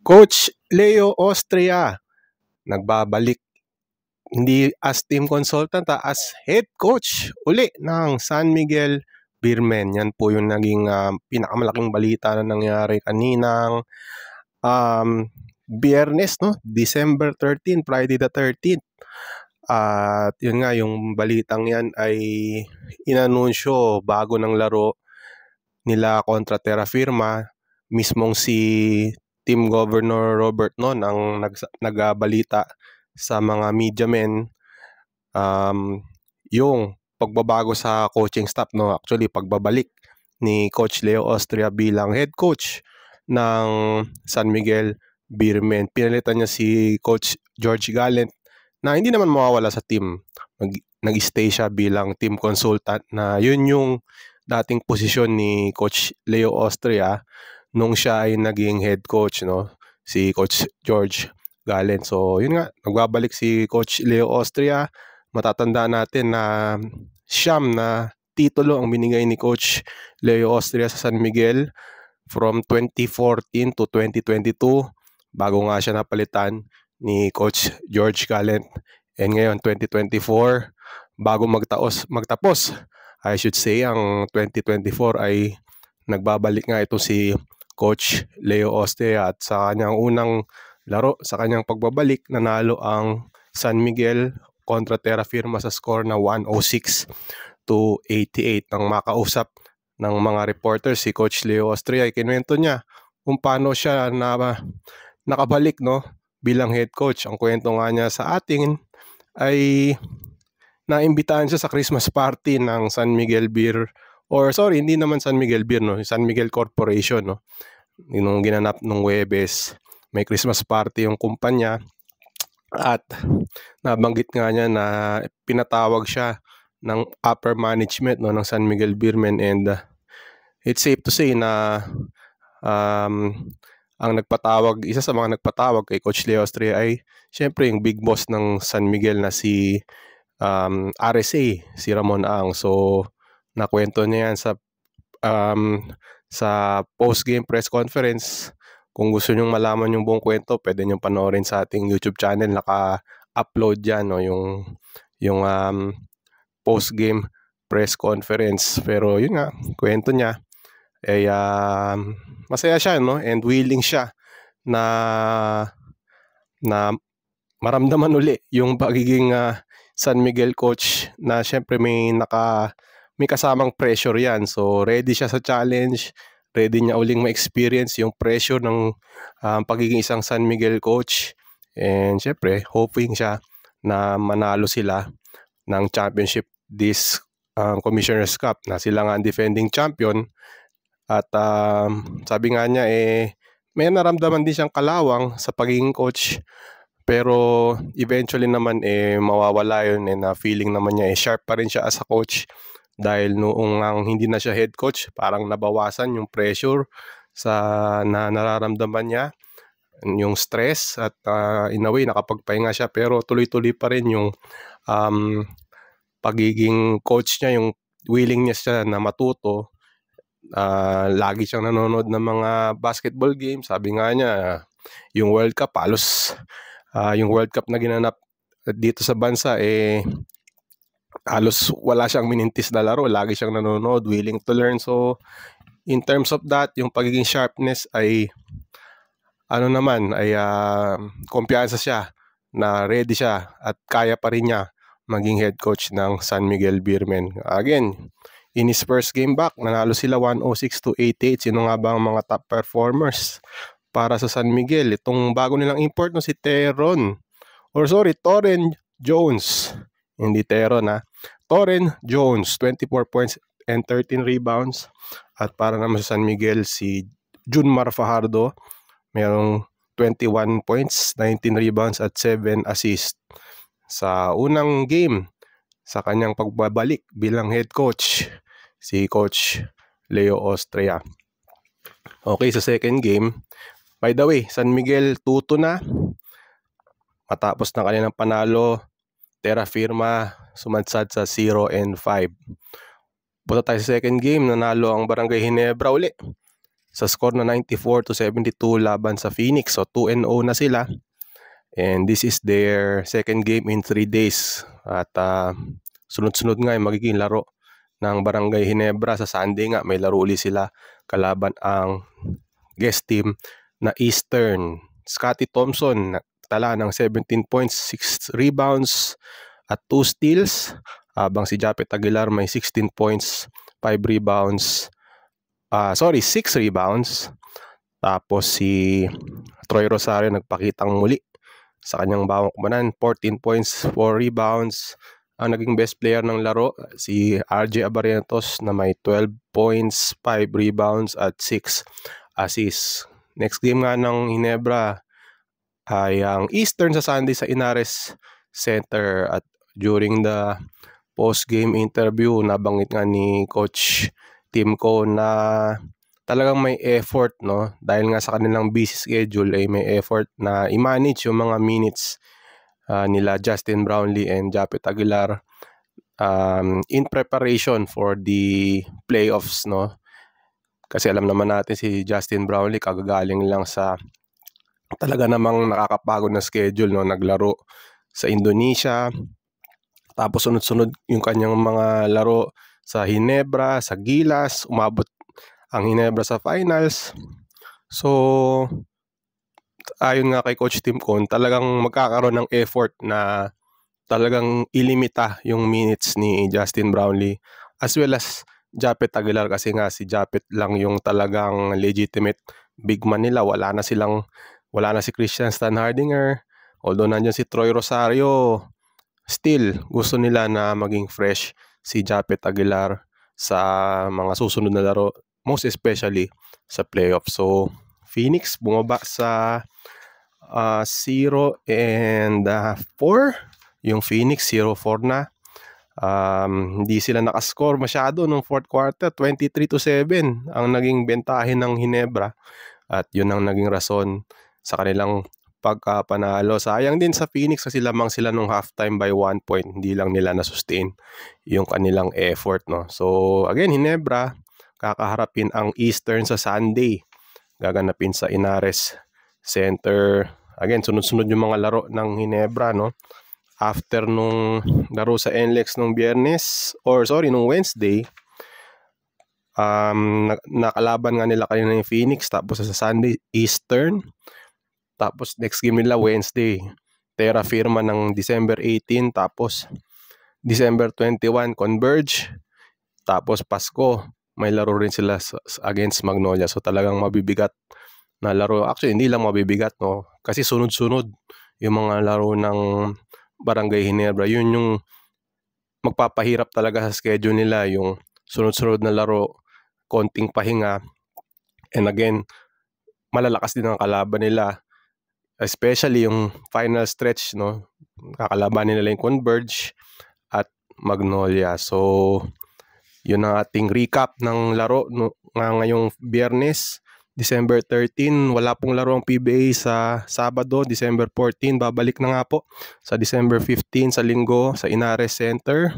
Coach Leo Austria, nagbabalik hindi as team consultant as head coach uli ng San Miguel Beermen. Yan po yung naging pinakamalaking balita na nangyari kaninang Biyernes, no? December 13, Friday the 13th. At yun nga, yung balitang yan ay inanunsyo bago ng laro nila kontra Terra Firma. Mismong si Team Governor Robert Noon ang nagbalita sa mga media men yung pagbabago sa coaching staff, no? Actually, pagbabalik ni Coach Leo Austria bilang head coach ng San Miguel Beermen. Pinalitan niya si Coach George Gallant na hindi naman mawawala sa team. Nag-stay siya bilang team consultant na yun yung dating posisyon ni Coach Leo Austria nung siya ay naging head coach, no? Si Coach George Gallant. So, yun nga, nagbabalik si Coach Leo Austria. Matatandaan natin na siyam na titulo ang binigay ni Coach Leo Austria sa San Miguel from 2014 to 2022 bago nga siya napalitan ni Coach George Gallant. And ngayon, 2024, bago magtapos, I should say, ang 2024 ay nagbabalik nga ito si Coach Leo Austria at sa kanyang unang laro, sa kanyang pagbabalik, nanalo ang San Miguel kontra Terra Firma sa score na 106 to 88. Nang makausap ng mga reporters si Coach Leo Austria, ay kinuwento niya kung paano siya nakabalik, no, bilang head coach. Ang kwento nga niya sa atin ay naimbitahan siya sa Christmas party ng San Miguel Beer, or sorry, hindi naman San Miguel Beer, no, San Miguel Corporation, no. Nung ginanap nung Huwebes, may Christmas party yung kumpanya at nabanggit nga niya na pinatawag siya ng upper management, no, ng San Miguel Beermen, and it's safe to say na ang nagpatawag, isa sa mga nagpatawag kay Coach Leo Austria ay syempre yung big boss ng San Miguel na si RSA, si Ramon Ang. So nakwento niya yan sa post-game press conference. Kung gusto nyong malaman yung buong kwento, pwede nyong panoorin sa ating YouTube channel. Naka-upload dyan, no, yung post-game press conference. Pero yun nga, kwento niya ay masaya siya, no, and willing siya na maramdaman uli yung pagiging San Miguel coach, na syempre may kasamang pressure yan. So ready siya sa challenge, ready niya uling ma-experience yung pressure ng pagiging isang San Miguel coach, and syempre hoping siya na manalo sila ng championship this Commissioner's Cup, na sila nga ang defending champion. At sabi nga niya, may naramdaman din siyang kalawang sa pagiging coach, pero eventually naman mawawala yun, and feeling naman niya sharp pa rin siya as a coach dahil noong hindi na siya head coach, parang nabawasan yung pressure na nararamdaman niya, yung stress, at in a way nakapagpahinga siya, pero tuloy-tuloy pa rin yung pagiging coach niya, yung willingness siya na matuto. Lagi siyang nanonood ng mga basketball games. Sabi nga niya, yung World Cup, yung World Cup na ginanap dito sa bansa, halos wala siyang minintis na laro. Lagi siyang nanonood, willing to learn. So, in terms of that, yung pagiging sharpness ay kumpiyansa siya na ready siya at kaya pa rin niya maging head coach ng San Miguel Beermen. Again, in his first game back, nanalo sila 106 to 88. Sino nga ba ang mga top performers para sa San Miguel? Itong bago nilang import, no, si Torren Jones. Hindi Teron, Torren Jones, 24 points and 13 rebounds. At para naman sa San Miguel, si Junmar Fajardo, mayroong 21 points, 19 rebounds at 7 assists sa unang game sa kanyang pagbabalik bilang head coach, si Coach Leo Austria. Okay, sa second game, by the way, San Miguel 2-2 na. Matapos na kanilang panalo, Terra Firma sumadsad sa 0-5. Punta tayo sa second game, nanalo ang Barangay Ginebra uli sa score na 94-72 laban sa Phoenix. So 2-0 na sila. And this is their second game in 3 days. At sunod-sunod nga yung magiging laro ng Barangay Ginebra. Sa Sunday nga may laro uli sila kalaban ang guest team na Eastern. Scottie Thompson tala ng 17 points, 6 rebounds at 2 steals. Habang si Japet Aguilar may 16 points, 5 rebounds. 6 rebounds. Tapos si Troy Rosario nagpakitang muli sa kanyang bawang kumanan, 14 points, 4 rebounds. Ang naging best player ng laro, si RJ Abarrientos na may 12 points, 5 rebounds at 6 assists. Next game nga ng Ginebra ay ang Eastern sa Sunday sa Inares Center. At during the post-game interview, nabanggit nga ni Coach Timko na talagang may effort, no? Dahil nga sa kanilang busy schedule ay may effort na i-manage yung mga minutes nila Justin Brownlee and Japet Aguilar in preparation for the playoffs, no? Kasi alam naman natin si Justin Brownlee kagagaling lang sa talaga namang nakakapagod na schedule, no? Naglaro sa Indonesia, tapos sunod-sunod yung kanyang mga laro sa Ginebra, sa Gilas, umabot ang Ginebra sa finals. So, ayon nga kay Coach Tim Con, talagang magkakaroon ng effort na talagang ilimita yung minutes ni Justin Brownlee as well as Japet Aguilar, kasi nga si Japet lang yung talagang legitimate big man nila. Wala na si Christian Standhardinger. Although nandiyan si Troy Rosario, still gusto nila na maging fresh si Japet Aguilar sa mga susunod na laro, most especially sa playoffs. So, Phoenix bumaba sa 0-4. Yung Phoenix 0-4 na. Hindi sila nakascore masyado nung fourth quarter. 23-7 ang naging bentahin ng Ginebra. At yun ang naging rason sa kanilang pagkapanalo. Sayang din sa Phoenix kasi lamang sila nung halftime by 1 point. Hindi lang nila na-sustain yung kanilang effort, no? So, again, Ginebra kakaharapin ang Eastern sa Sunday. Gaganapin sa Inares Center. Again, sunod-sunod yung mga laro ng Ginebra, no? After nung laro sa NLEX nung nung Wednesday, nakalaban nga nila kanina yung Phoenix, tapos sa Sunday, Eastern. Tapos next game nila Wednesday, Terra Firma ng December 18, tapos December 21, Converge. Tapos Pasko, may laro rin sila against Magnolia. So talagang mabibigat na laro. Actually, hindi lang mabibigat, no? Kasi sunod-sunod yung mga laro ng Barangay Ginebra. Yun yung magpapahirap talaga sa schedule nila, yung sunod-sunod na laro, konting pahinga. And again, malalakas din ang kalaban nila. Especially yung final stretch, no? Kakalabanin nila yung Converge at Magnolia. So, yun ang ating recap ng laro ngayong Biyernes, December 13. Wala pong laro ang PBA sa Sabado, December 14. Babalik na nga po sa December 15 sa Linggo sa Inares Center,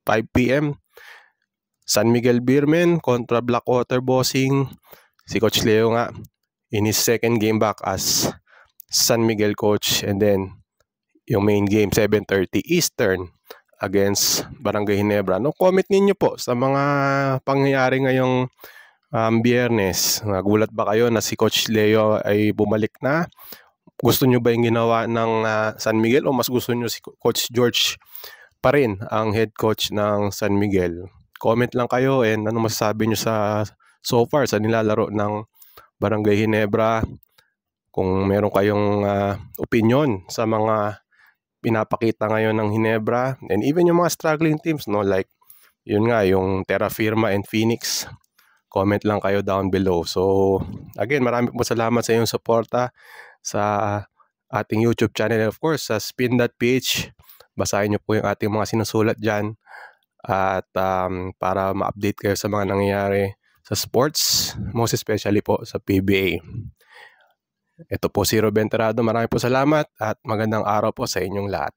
5 p.m. San Miguel Beermen kontra Blackwater Bossing. Si Coach Leo nga in his second game back as San Miguel coach. And then yung main game 7:30 Eastern against Barangay Ginebra. No, comment ninyo po sa mga pangyayari ngayong Biyernes. Nagulat ba kayo na si Coach Leo ay bumalik na? Gusto nyo ba yung ginawa ng San Miguel o mas gusto nyo si Coach George pa rin ang head coach ng San Miguel? Comment lang kayo, and ano masasabi nyo so far sa nilalaro ng Barangay Ginebra. Kung meron kayong opinion sa mga pinapakita ngayon ng Ginebra, and even yung mga struggling teams, no, like yun nga, yung Terra Firma and Phoenix, comment lang kayo down below. So again, marami po salamat sa inyong suporta sa ating YouTube channel, of course sa spin.ph. Basahin nyo po yung ating mga sinusulat dyan, at para ma-update kayo sa mga nangyayari sa sports, most especially po sa PBA. Ito po si Ruben Terrado. Maraming po salamat at magandang araw po sa inyong lahat.